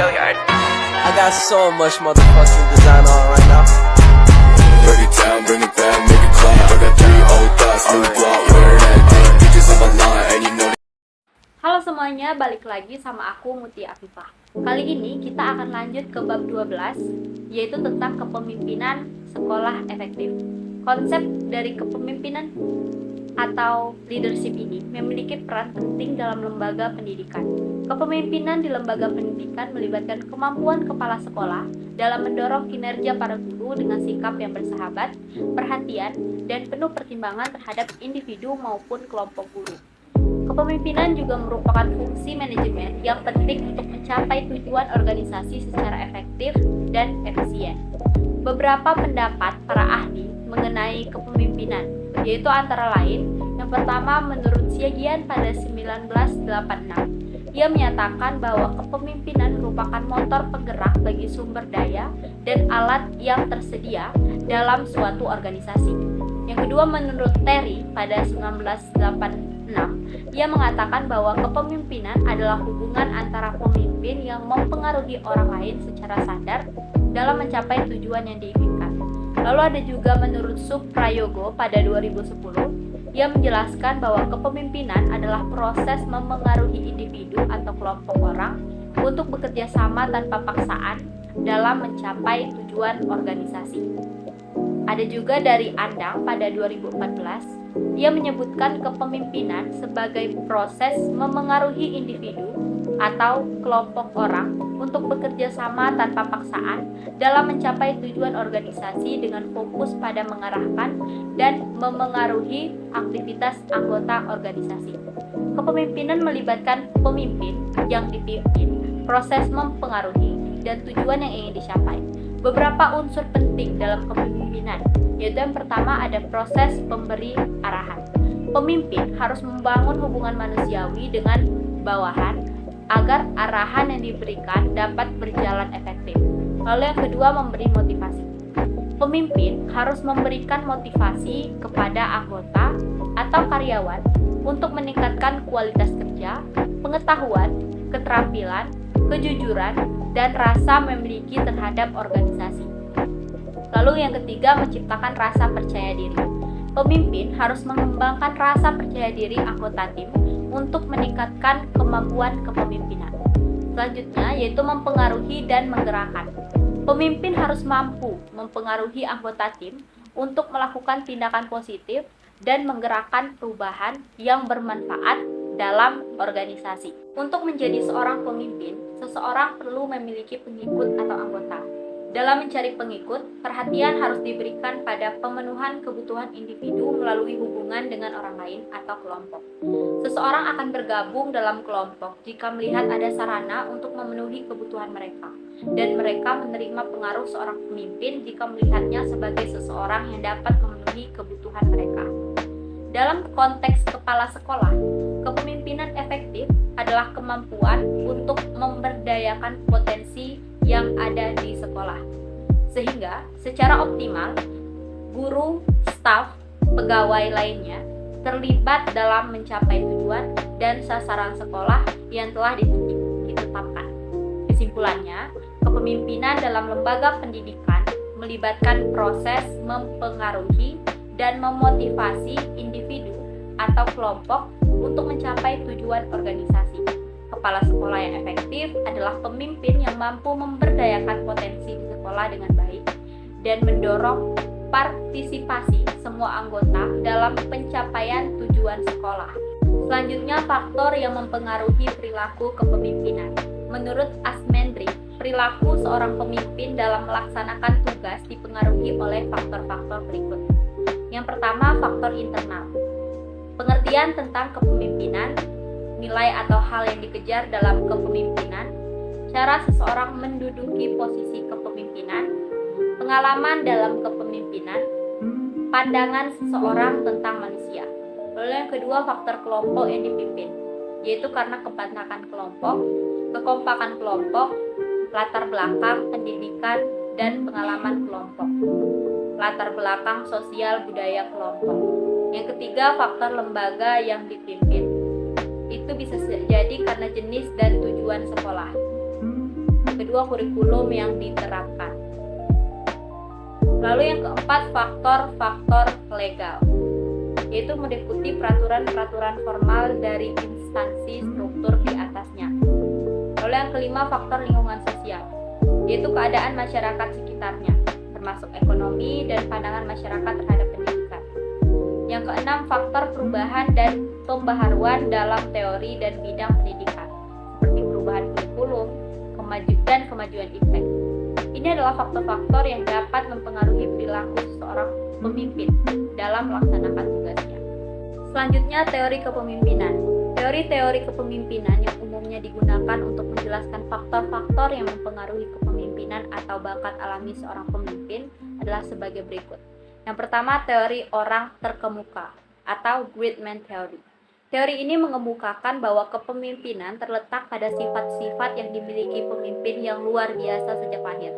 I got so much motherfucking design on right now. Break it down, bring it back, make it clap. I got 3 old thoughts, new block, wear that thing. Bitches on my line, and you know. Halo semuanya, balik lagi sama aku Mutia Afifah. Kali ini kita akan lanjut ke bab 12, yaitu tentang kepemimpinan sekolah efektif. Konsep dari kepemimpinan atau leadership ini memiliki peran penting dalam lembaga pendidikan. Kepemimpinan di lembaga pendidikan melibatkan kemampuan kepala sekolah dalam mendorong kinerja para guru dengan sikap yang bersahabat, perhatian, dan penuh pertimbangan terhadap individu maupun kelompok guru. Kepemimpinan juga merupakan fungsi manajemen yang penting untuk mencapai tujuan organisasi secara efektif dan efisien. Beberapa pendapat para ahli mengenai kepemimpinan, yaitu antara lain, yang pertama menurut Siagian pada 1986, ia menyatakan bahwa kepemimpinan merupakan motor penggerak bagi sumber daya dan alat yang tersedia dalam suatu organisasi. Yang kedua menurut Terry pada 1986, ia mengatakan bahwa kepemimpinan adalah hubungan antara pemimpin yang mempengaruhi orang lain secara sadar dalam mencapai tujuan yang diinginkan. Lalu ada juga menurut Suprayogo pada 2010, ia menjelaskan bahwa kepemimpinan adalah proses memengaruhi individu atau kelompok orang untuk bekerja sama tanpa paksaan dalam mencapai tujuan organisasi. Ada juga dari Andang pada 2014, ia menyebutkan kepemimpinan sebagai proses memengaruhi individu atau kelompok orang untuk bekerja sama tanpa paksaan dalam mencapai tujuan organisasi dengan fokus pada mengarahkan dan memengaruhi aktivitas anggota organisasi. Kepemimpinan melibatkan pemimpin yang dipimpin, proses mempengaruhi, dan tujuan yang ingin dicapai. Beberapa unsur penting dalam kepemimpinan, yaitu yang pertama ada proses pemberi arahan. Pemimpin harus membangun hubungan manusiawi dengan bawahan agar arahan yang diberikan dapat berjalan efektif. Lalu yang kedua memberi motivasi. Pemimpin harus memberikan motivasi kepada anggota atau karyawan untuk meningkatkan kualitas kerja, pengetahuan, keterampilan, kejujuran, dan rasa memiliki terhadap organisasi. Lalu yang ketiga menciptakan rasa percaya diri. Pemimpin harus mengembangkan rasa percaya diri anggota tim untuk meningkatkan kemampuan kepemimpinan. Selanjutnya yaitu mempengaruhi dan menggerakkan. Pemimpin harus mampu mempengaruhi anggota tim untuk melakukan tindakan positif dan menggerakkan perubahan yang bermanfaat dalam organisasi. Untuk menjadi seorang pemimpin, seseorang perlu memiliki pengikut atau anggota. Dalam mencari pengikut, perhatian harus diberikan pada pemenuhan kebutuhan individu melalui hubungan dengan orang lain atau kelompok. Seseorang akan bergabung dalam kelompok jika melihat ada sarana untuk memenuhi kebutuhan mereka, dan mereka menerima pengaruh seorang pemimpin jika melihatnya sebagai seseorang yang dapat memenuhi kebutuhan mereka. Dalam konteks kepala sekolah, kepemimpinan efektif adalah kemampuan untuk memberdayakan potensi yang ada di sekolah, sehingga secara optimal guru, staf, pegawai lainnya terlibat dalam mencapai tujuan dan sasaran sekolah yang telah ditetapkan. Kesimpulannya, kepemimpinan dalam lembaga pendidikan melibatkan proses mempengaruhi dan memotivasi individu atau kelompok untuk mencapai tujuan organisasi. Kepala sekolah yang efektif adalah pemimpin yang mampu memberdayakan potensi di sekolah dengan baik dan mendorong partisipasi semua anggota dalam pencapaian tujuan sekolah. Selanjutnya, faktor yang mempengaruhi perilaku kepemimpinan. Menurut Asmendri, perilaku seorang pemimpin dalam melaksanakan tugas dipengaruhi oleh faktor-faktor berikut. Yang pertama, faktor internal. Pengertian tentang kepemimpinan, nilai atau hal yang dikejar dalam kepemimpinan, cara seseorang menduduki posisi kepemimpinan, pengalaman dalam kepemimpinan, pandangan seseorang tentang manusia. Lalu yang kedua, faktor kelompok yang dipimpin, yaitu karena kebantakan kelompok, kekompakan kelompok, latar belakang pendidikan dan pengalaman kelompok, latar belakang sosial budaya kelompok. Yang ketiga, faktor lembaga yang dipimpin. Itu bisa jadi karena jenis dan tujuan sekolah. kedua kurikulum yang diterapkan. Lalu yang keempat, faktor-faktor legal, yaitu meliputi peraturan-peraturan formal dari instansi struktur di atasnya. Lalu yang kelima, faktor lingkungan sosial, yaitu keadaan masyarakat sekitarnya, termasuk ekonomi dan pandangan masyarakat terhadap pendidikan. Yang keenam, faktor perubahan dan pembaharuan dalam teori dan bidang pendidikan, seperti perubahan kurikulum dan kemajuan iptek. Ini adalah faktor-faktor yang dapat mempengaruhi perilaku seorang pemimpin dalam melaksanakan tugasnya. Selanjutnya, teori kepemimpinan. Teori-teori kepemimpinan yang umumnya digunakan untuk menjelaskan faktor-faktor yang mempengaruhi kepemimpinan atau bakat alami seorang pemimpin adalah sebagai berikut. Yang pertama, teori orang terkemuka atau great man theory. Teori ini mengemukakan bahwa kepemimpinan terletak pada sifat-sifat yang dimiliki pemimpin yang luar biasa sejak lahir.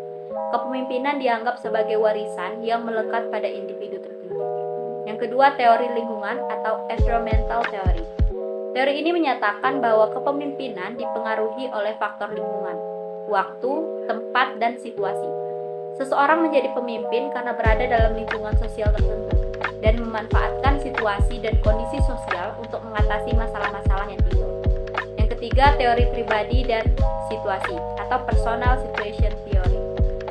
Kepemimpinan dianggap sebagai warisan yang melekat pada individu tertentu. Yang kedua, teori lingkungan atau environmental theory. Teori ini menyatakan bahwa kepemimpinan dipengaruhi oleh faktor lingkungan, waktu, tempat, dan situasi. Seseorang menjadi pemimpin karena berada dalam lingkungan sosial tertentu dan memanfaatkan situasi dan kondisi sosial untuk mengatasi masalah-masalah yang timbul. Yang ketiga, teori pribadi dan situasi atau personal situation theory.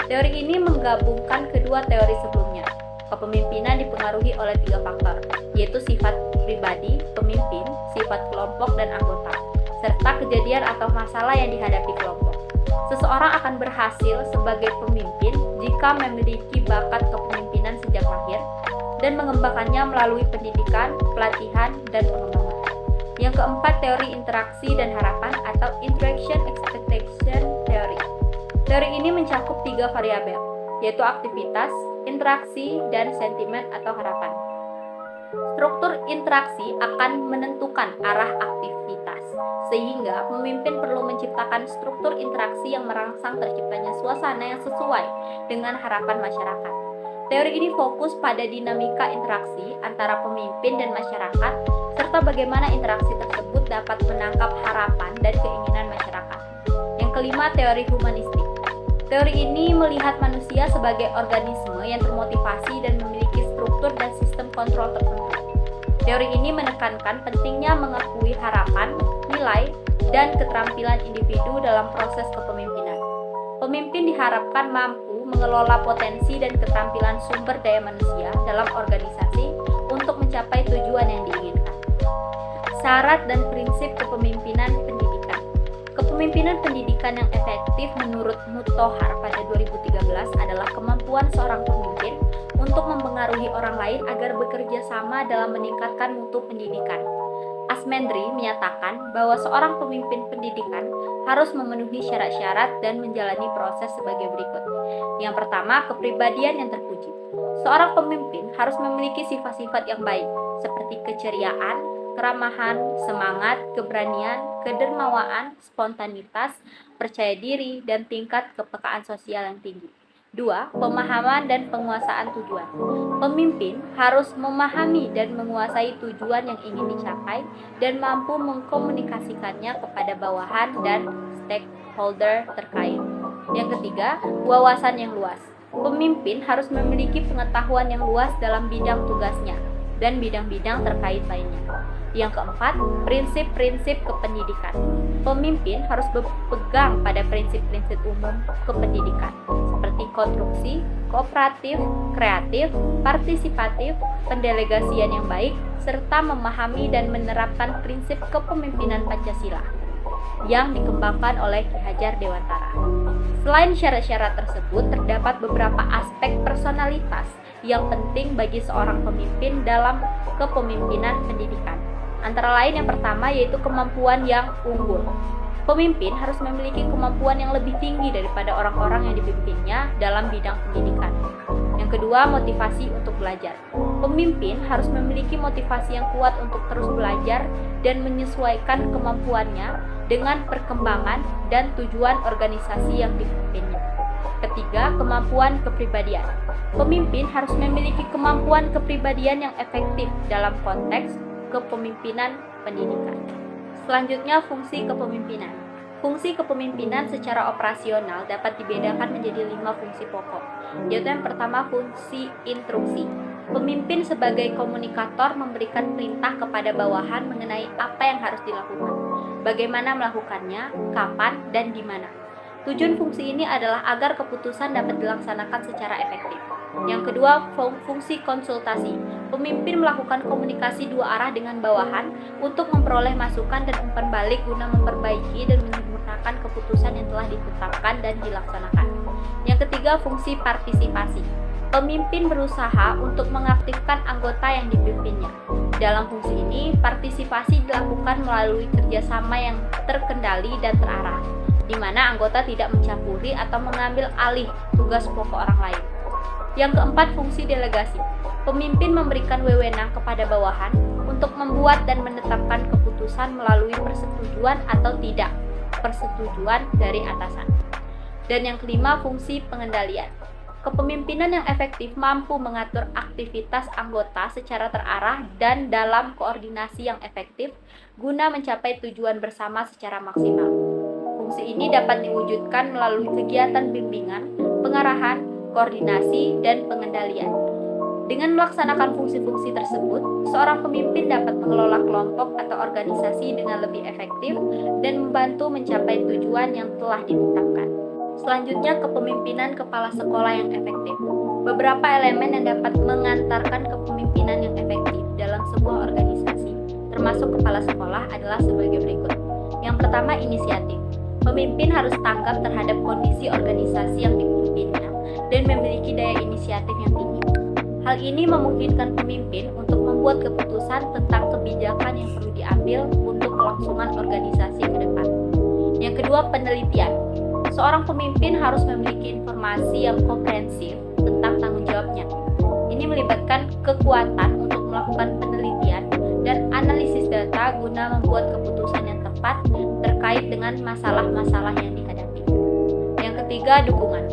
Teori ini menggabungkan kedua teori sebelumnya. Kepemimpinan dipengaruhi oleh tiga faktor, yaitu sifat pribadi, pemimpin, sifat kelompok dan anggota, serta kejadian atau masalah yang dihadapi kelompok. Seseorang akan berhasil sebagai pemimpin jika memiliki bakat kepemimpinan sejak lahir dan mengembangkannya melalui pendidikan, pelatihan, dan pengembangan. Yang keempat, teori interaksi dan harapan atau interaction expectation theory. Teori ini mencakup tiga variabel, yaitu aktivitas, interaksi, dan sentimen atau harapan. Struktur interaksi akan menentukan arah aktivitas, sehingga pemimpin perlu menciptakan struktur interaksi yang merangsang terciptanya suasana yang sesuai dengan harapan masyarakat. Teori ini fokus pada dinamika interaksi antara pemimpin dan masyarakat, serta bagaimana interaksi tersebut dapat menangkap harapan dan keinginan masyarakat. Yang kelima, teori humanistik. Teori ini melihat manusia sebagai organisme yang termotivasi dan memiliki struktur dan sistem kontrol tertentu. Teori ini menekankan pentingnya mengakui harapan, nilai, dan keterampilan individu dalam proses kepemimpinan. Pemimpin diharapkan mampu mengelola potensi dan keterampilan sumber daya manusia dalam organisasi untuk mencapai tujuan yang diinginkan. Syarat dan prinsip kepemimpinan pendidikan. Kepemimpinan pendidikan yang efektif menurut Muttohar pada 2013 adalah kemampuan seorang pemimpin untuk mempengaruhi orang lain agar bekerja sama dalam meningkatkan mutu pendidikan. Asmendri menyatakan bahwa seorang pemimpin pendidikan harus memenuhi syarat-syarat dan menjalani proses sebagai berikut. Yang pertama, kepribadian yang terpuji. Seorang pemimpin harus memiliki sifat-sifat yang baik, seperti keceriaan, keramahan, semangat, keberanian, kedermawaan, spontanitas, percaya diri, dan tingkat kepekaan sosial yang tinggi. 2. Pemahaman dan penguasaan tujuan. Pemimpin harus memahami dan menguasai tujuan yang ingin dicapai dan mampu mengkomunikasikannya kepada bawahan dan stakeholder terkait. Yang ketiga, wawasan yang luas. Pemimpin harus memiliki pengetahuan yang luas dalam bidang tugasnya dan bidang-bidang terkait lainnya. Yang keempat, prinsip-prinsip kependidikan. Pemimpin harus berpegang pada prinsip-prinsip umum kependidikan, seperti konstruksi, kooperatif, kreatif, partisipatif, pendelegasian yang baik, serta memahami dan menerapkan prinsip kepemimpinan Pancasila yang dikembangkan oleh Ki Hajar Dewantara. Selain syarat-syarat tersebut, terdapat beberapa aspek personalitas yang penting bagi seorang pemimpin dalam kepemimpinan pendidikan. Antara lain yang pertama yaitu kemampuan yang unggul. Pemimpin harus memiliki kemampuan yang lebih tinggi daripada orang-orang yang dipimpinnya dalam bidang pendidikan. Yang kedua, motivasi untuk belajar. Pemimpin harus memiliki motivasi yang kuat untuk terus belajar dan menyesuaikan kemampuannya dengan perkembangan dan tujuan organisasi yang dipimpinnya. Ketiga, kemampuan kepribadian. Pemimpin harus memiliki kemampuan kepribadian yang efektif dalam konteks kepemimpinan pendidikan. Selanjutnya, fungsi kepemimpinan. Fungsi kepemimpinan secara operasional dapat dibedakan menjadi 5 fungsi pokok, yaitu yang pertama fungsi instruksi. Pemimpin sebagai komunikator memberikan perintah kepada bawahan mengenai apa yang harus dilakukan, bagaimana melakukannya, kapan, dan di mana. Tujuan fungsi ini adalah agar keputusan dapat dilaksanakan secara efektif. Yang kedua, fungsi konsultasi. Pemimpin melakukan komunikasi dua arah dengan bawahan untuk memperoleh masukan dan umpan balik guna memperbaiki dan menyempurnakan keputusan yang telah ditetapkan dan dilaksanakan. Yang ketiga, fungsi partisipasi. Pemimpin berusaha untuk mengaktifkan anggota yang dipimpinnya. Dalam fungsi ini, partisipasi dilakukan melalui kerjasama yang terkendali dan terarah, di mana anggota tidak mencampuri atau mengambil alih tugas pokok orang lain. Yang keempat, fungsi delegasi. Pemimpin memberikan wewenang kepada bawahan untuk membuat dan menetapkan keputusan melalui persetujuan atau tidak persetujuan dari atasan. Dan yang kelima, fungsi pengendalian. Kepemimpinan yang efektif mampu mengatur aktivitas anggota secara terarah dan dalam koordinasi yang efektif guna mencapai tujuan bersama secara maksimal. Fungsi ini dapat diwujudkan melalui kegiatan bimbingan, pengarahan, koordinasi, dan pengendalian. Dengan melaksanakan fungsi-fungsi tersebut, seorang pemimpin dapat mengelola kelompok atau organisasi dengan lebih efektif dan membantu mencapai tujuan yang telah ditetapkan. Selanjutnya, kepemimpinan kepala sekolah yang efektif. Beberapa elemen yang dapat mengantarkan kepemimpinan yang efektif dalam sebuah organisasi, termasuk kepala sekolah, adalah sebagai berikut. Yang pertama, inisiatif. Pemimpin harus tanggap terhadap kondisi organisasi yang dipimpinnya dan memiliki daya inisiatif yang tinggi. Hal ini memungkinkan pemimpin untuk membuat keputusan tentang kebijakan yang perlu diambil untuk kelangsungan organisasi ke depan. Yang kedua, penelitian. Seorang pemimpin harus memiliki informasi yang komprehensif tentang tanggung jawabnya. Ini melibatkan kekuatan untuk melakukan penelitian dan analisis data guna membuat keputusan yang tepat terkait dengan masalah-masalah yang dihadapi. Yang ketiga, dukungan.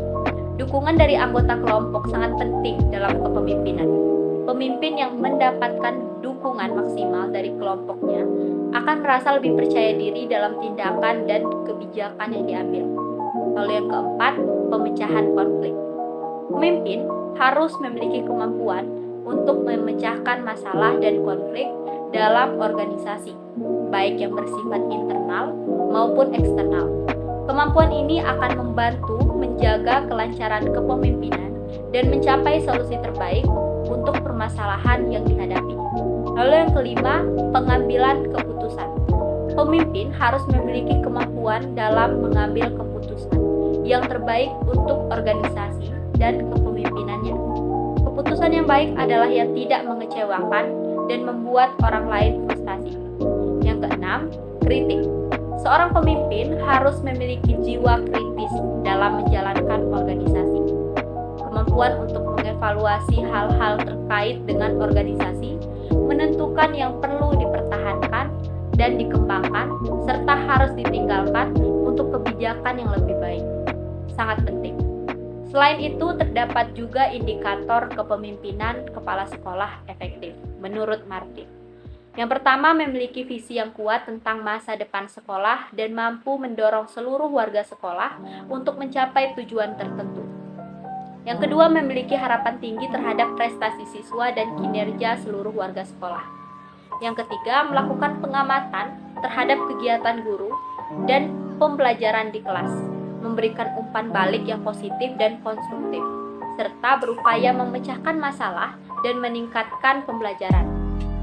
Dukungan dari anggota kelompok sangat penting dalam kepemimpinan. Pemimpin yang mendapatkan dukungan maksimal dari kelompoknya akan merasa lebih percaya diri dalam tindakan dan kebijakan yang diambil. Lalu yang keempat, pemecahan konflik. Pemimpin harus memiliki kemampuan untuk memecahkan masalah dan konflik dalam organisasi, baik yang bersifat internal maupun eksternal. Kemampuan ini akan membantu menjaga kelancaran kepemimpinan dan mencapai solusi terbaik untuk permasalahan yang dihadapi. Lalu yang kelima, pengambilan keputusan. Pemimpin harus memiliki kemampuan dalam mengambil keputusan yang terbaik untuk organisasi dan kepemimpinannya. Keputusan yang baik adalah yang tidak mengecewakan dan membuat orang lain frustasi. Yang keenam, kritik. Seorang pemimpin harus memiliki jiwa kritis dalam menjalankan organisasi. Kemampuan untuk mengevaluasi hal-hal terkait dengan organisasi, menentukan yang perlu dipertahankan dan dikembangkan, serta harus ditinggalkan untuk kebijakan yang lebih baik. Sangat penting. Selain itu, terdapat juga indikator kepemimpinan kepala sekolah efektif, menurut Martin. Yang pertama, memiliki visi yang kuat tentang masa depan sekolah dan mampu mendorong seluruh warga sekolah untuk mencapai tujuan tertentu. Yang kedua, memiliki harapan tinggi terhadap prestasi siswa dan kinerja seluruh warga sekolah. Yang ketiga, melakukan pengamatan terhadap kegiatan guru dan pembelajaran di kelas, memberikan umpan balik yang positif dan konstruktif, serta berupaya memecahkan masalah dan meningkatkan pembelajaran.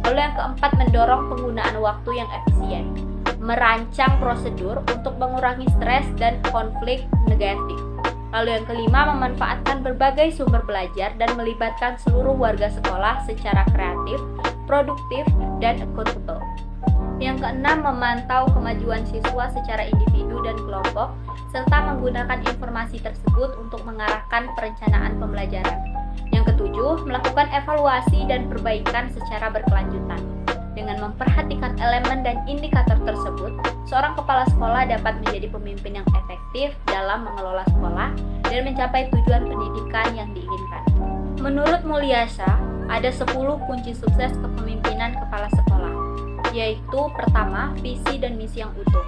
Lalu yang keempat, mendorong penggunaan waktu yang efisien, merancang prosedur untuk mengurangi stres dan konflik negatif. Lalu yang kelima, memanfaatkan berbagai sumber belajar dan melibatkan seluruh warga sekolah secara kreatif, produktif, dan accountable. Yang keenam, memantau kemajuan siswa secara individu dan kelompok, serta menggunakan informasi tersebut untuk mengarahkan perencanaan pembelajaran. Yang ketujuh, melakukan evaluasi dan perbaikan secara berkelanjutan. Dengan memperhatikan elemen dan indikator tersebut, seorang kepala sekolah dapat menjadi pemimpin yang efektif dalam mengelola sekolah dan mencapai tujuan pendidikan yang diinginkan. Menurut Mulyasha, ada 10 kunci sukses kepemimpinan kepala sekolah, yaitu pertama, visi dan misi yang utuh.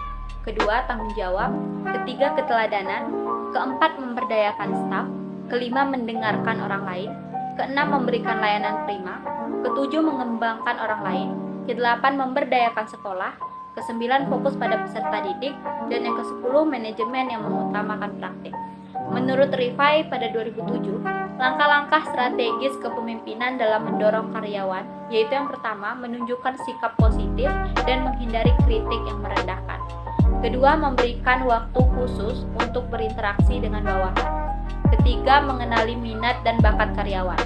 kedua tanggung jawab, ketiga keteladanan, keempat memberdayakan staf, kelima mendengarkan orang lain, keenam memberikan layanan prima, ketujuh mengembangkan orang lain, kedelapan memberdayakan sekolah, kesembilan fokus pada peserta didik, dan yang kesepuluh manajemen yang mengutamakan praktik. Menurut Rifai pada 2007, langkah-langkah strategis kepemimpinan dalam mendorong karyawan, yaitu yang pertama, menunjukkan sikap positif dan menghindari kritik yang merendahkan. Kedua, memberikan waktu khusus untuk berinteraksi dengan bawahan. Ketiga, mengenali minat dan bakat karyawan.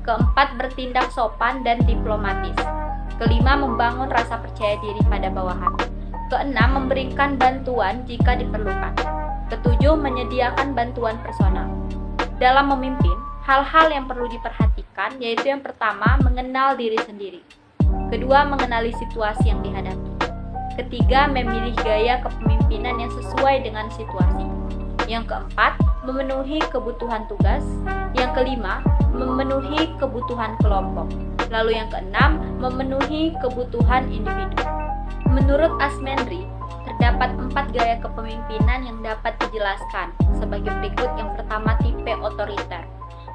Keempat, bertindak sopan dan diplomatis. Kelima, membangun rasa percaya diri pada bawahan. Keenam, memberikan bantuan jika diperlukan. Ketujuh, menyediakan bantuan personal. Dalam memimpin, hal-hal yang perlu diperhatikan yaitu yang pertama, mengenal diri sendiri. Kedua, mengenali situasi yang dihadapi. Ketiga, memilih gaya kepemimpinan yang sesuai dengan situasi. Yang keempat, memenuhi kebutuhan tugas. Yang kelima, memenuhi kebutuhan kelompok. Lalu yang keenam, memenuhi kebutuhan individu. Menurut Asmendri, terdapat 4 gaya kepemimpinan yang dapat dijelaskan sebagai berikut. Yang pertama, tipe otoriter.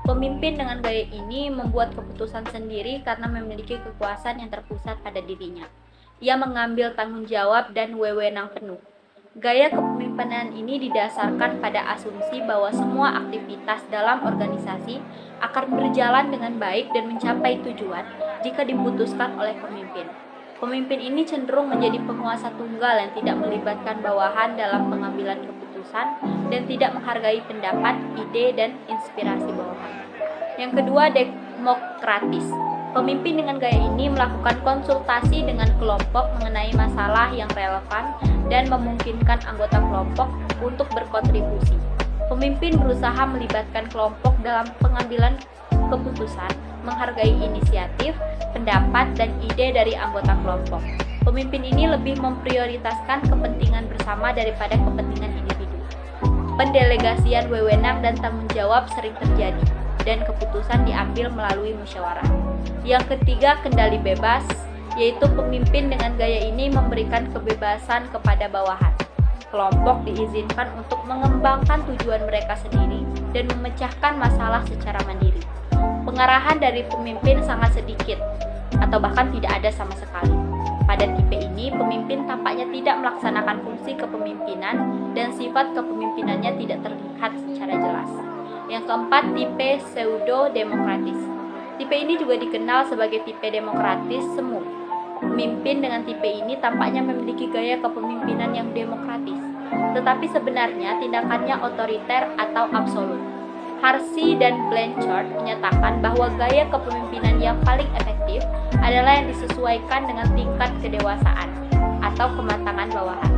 Pemimpin dengan gaya ini membuat keputusan sendiri karena memiliki kekuasaan yang terpusat pada dirinya. Ia mengambil tanggung jawab dan wewenang penuh. Gaya kepemimpinan ini didasarkan pada asumsi bahwa semua aktivitas dalam organisasi akan berjalan dengan baik dan mencapai tujuan jika diputuskan oleh pemimpin. Pemimpin ini cenderung menjadi penguasa tunggal yang tidak melibatkan bawahan dalam pengambilan keputusan dan tidak menghargai pendapat, ide, dan inspirasi bawahan. Yang kedua, demokratis. Pemimpin dengan gaya ini melakukan konsultasi dengan kelompok mengenai masalah yang relevan dan memungkinkan anggota kelompok untuk berkontribusi. Pemimpin berusaha melibatkan kelompok dalam pengambilan keputusan, menghargai inisiatif, pendapat, dan ide dari anggota kelompok. Pemimpin ini lebih memprioritaskan kepentingan bersama daripada kepentingan individu. Pendelegasian wewenang dan tanggung jawab sering terjadi, dan keputusan diambil melalui musyawarah. Yang ketiga, kendali bebas, yaitu pemimpin dengan gaya ini memberikan kebebasan kepada bawahan. Kelompok diizinkan untuk mengembangkan tujuan mereka sendiri dan memecahkan masalah secara mandiri. Pengarahan dari pemimpin sangat sedikit atau bahkan tidak ada sama sekali. Pada tipe ini, pemimpin tampaknya tidak melaksanakan fungsi kepemimpinan dan sifat kepemimpinannya tidak terlihat secara jelas. Yang keempat, tipe pseudo-demokratis. Tipe ini juga dikenal sebagai tipe demokratis semu. Pemimpin dengan tipe ini tampaknya memiliki gaya kepemimpinan yang demokratis, tetapi sebenarnya tindakannya otoriter atau absolut. Harsey dan Blanchard menyatakan bahwa gaya kepemimpinan yang paling efektif adalah yang disesuaikan dengan tingkat kedewasaan atau kematangan bawahan.